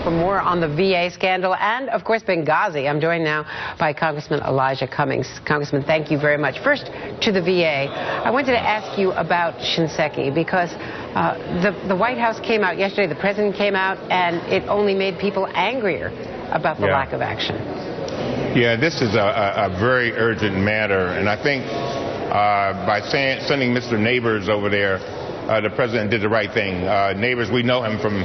for more on the VA scandal and, of course, Benghazi. I'm joined now by Congressman Elijah Cummings. Congressman, thank you very much. First, to the VA, I wanted to ask you about Shinseki because the White House came out yesterday, the president came out, and it only made people angrier about the lack of action. Yeah, this is a very urgent matter, and I think by sending Mr. Nabors over there, the president did the right thing. Nabors, we know him from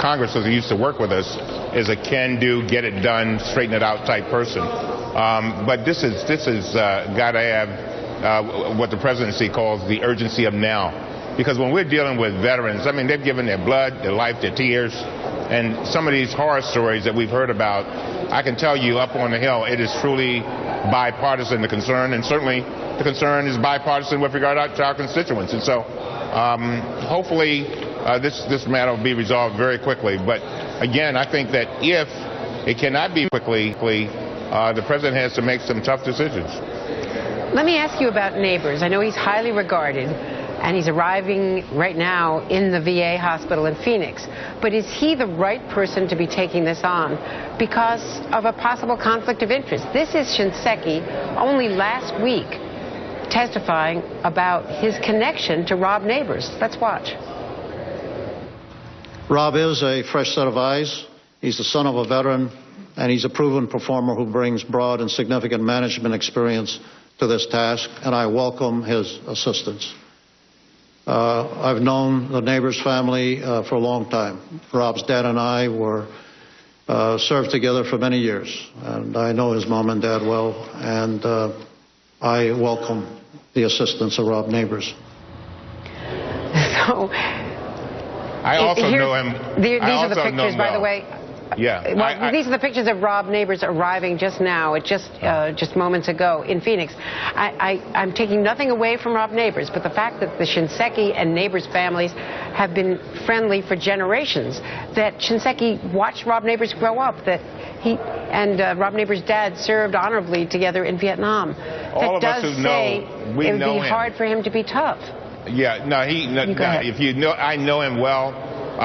Congress because he used to work with us, is a can-do, get-it-done, straighten-it-out type person. But this is got to have what the presidency calls the urgency of now. Because when we're dealing with veterans, I mean, they've given their blood, their life, their tears, and some of these horror stories that we've heard about, I can tell you up on the Hill, it is truly bipartisan, the concern, and certainly the concern is bipartisan with regard to our constituents. And so hopefully this matter will be resolved very quickly. But again, I think that if it cannot be quickly, the president has to make some tough decisions. Let me ask you about Nabors. I know he's highly regarded, and he's arriving right now in the VA hospital in Phoenix. But is he the right person to be taking this on because of a possible conflict of interest? This is Shinseki only last week testifying about his connection to Rob Nabors. Let's watch. Rob is a fresh set of eyes. He's the son of a veteran, and he's a proven performer who brings broad and significant management experience to this task, and I welcome his assistance. I've known the Nabors family for a long time. Rob's dad and I were served together for many years, and I know his mom and dad well, and I welcome the assistance of Rob Nabors. So, I also know him. These are the pictures, by the way. Yeah. Well, these are the pictures of Rob Nabors arriving just now, just moments ago in Phoenix. I'm taking nothing away from Rob Nabors, but the fact that the Shinseki and Nabors families have been friendly for generations, that Shinseki watched Rob Nabors grow up, that he and Rob Nabors' dad served honorably together in Vietnam. All that of us does who say know, we it would know be him. hard for him to be tough. Yeah, no, if you know, I know him well.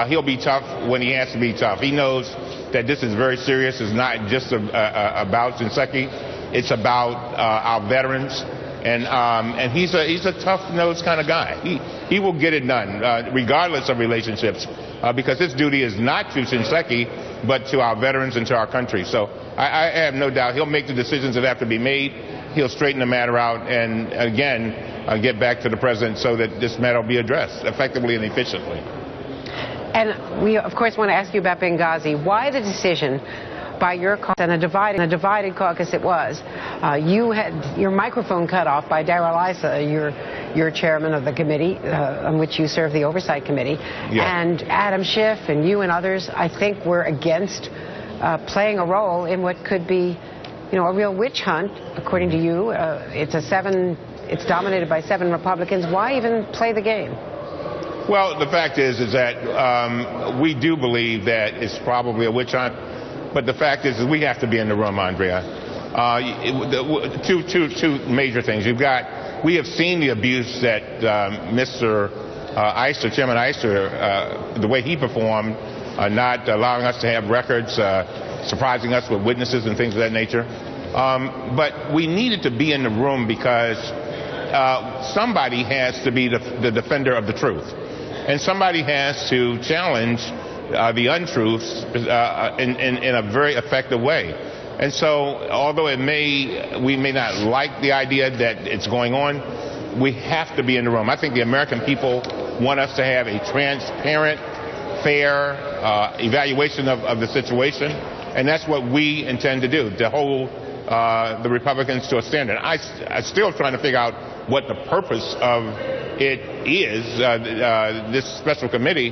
He'll be tough when he has to be tough. He knows that this is very serious. It's not just about Shinseki. It's about our veterans, and he's a tough-nosed kind of guy. He will get it done, regardless of relationships, because his duty is not to Shinseki, but to our veterans and to our country. So I have no doubt he'll make the decisions that have to be made. He'll straighten the matter out, and again, get back to the president so that this matter will be addressed effectively and efficiently. And we, of course, want to ask you about Benghazi. Why the decision by your caucus, and a divided caucus it was? You had your microphone cut off by Darrell Issa, your chairman of the committee on which you serve, the Oversight Committee. Yeah. And Adam Schiff and you and others, I think, were against playing a role in what could be, a real witch hunt, according to you. It's dominated by 7 Republicans. Why even play the game? Well, the fact is that we do believe that it's probably a witch hunt, but the fact is we have to be in the room, Andrea. Two major things. We have seen the abuse that Mr. Issa, Chairman Issa, the way he performed, not allowing us to have records, surprising us with witnesses and things of that nature. But we needed to be in the room because somebody has to be the defender of the truth. And somebody has to challenge the untruths in a very effective way. And so, although we may not like the idea that it's going on, we have to be in the room. I think the American people want us to have a transparent, fair evaluation of the situation, and that's what we intend to do, to hold the Republicans to a standard. I'm still trying to figure out what the purpose of it is, this special committee,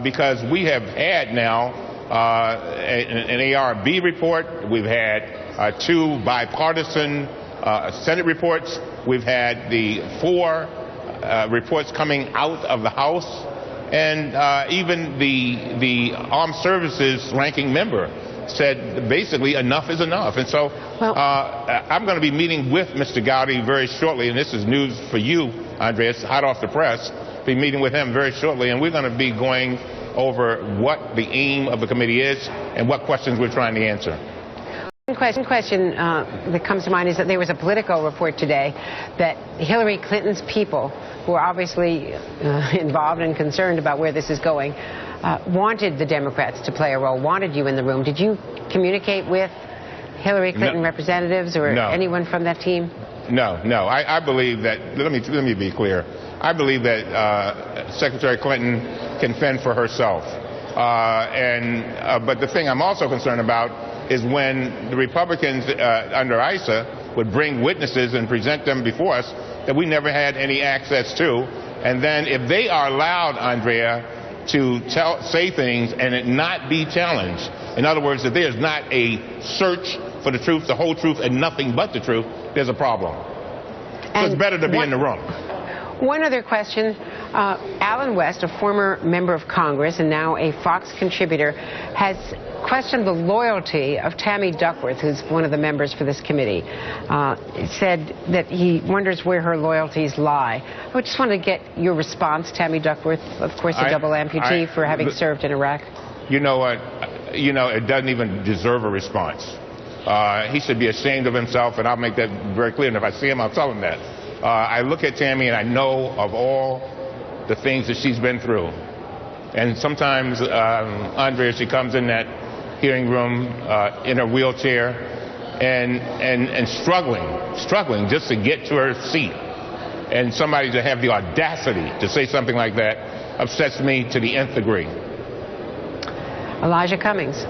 because we have had now an ARB report. We've had 2 bipartisan Senate reports. We've had the 4 reports coming out of the House, and even the Armed Services ranking member said basically enough is enough. And so I'm going to be meeting with Mr. Gowdy very shortly, and this is news for you, Andrea. It's hot off the press. Be meeting with him very shortly, and we're going to be going over what the aim of the committee is and what questions we're trying to answer. One question that comes to mind is that there was a Politico report today that Hillary Clinton's people, who are obviously involved and concerned about where this is going, wanted the Democrats to play a role, wanted you in the room. Did you communicate with Hillary Clinton representatives or anyone from that team? No. I believe that, let me be clear. I believe that Secretary Clinton can fend for herself. But the thing I'm also concerned about is when the Republicans under Issa would bring witnesses and present them before us that we never had any access to. And then if they are allowed, Andrea, to say things and it not be challenged, in other words, that there's not a search for the truth, the whole truth, and nothing but the truth, there's a problem. So it's better to be in the room. One other question. Alan West, a former member of Congress and now a Fox contributor, has questioned the loyalty of Tammy Duckworth, who's one of the members for this committee. Said that he wonders where her loyalties lie. I just want to get your response. Tammy Duckworth, of course, a double amputee for having served in Iraq. You know what? It doesn't even deserve a response. He should be ashamed of himself, and I'll make that very clear. And if I see him, I'll tell him that. I look at Tammy and I know of all the things that she's been through. And sometimes, Andrea, she comes in that hearing room in a wheelchair and struggling just to get to her seat. And somebody to have the audacity to say something like that upsets me to the nth degree. Elijah Cummings,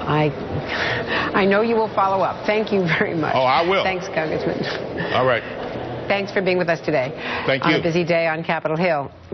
I know you will follow up. Thank you very much. Oh, I will. Thanks, Congressman. All right. Thanks for being with us today. Thank you. On a busy day on Capitol Hill.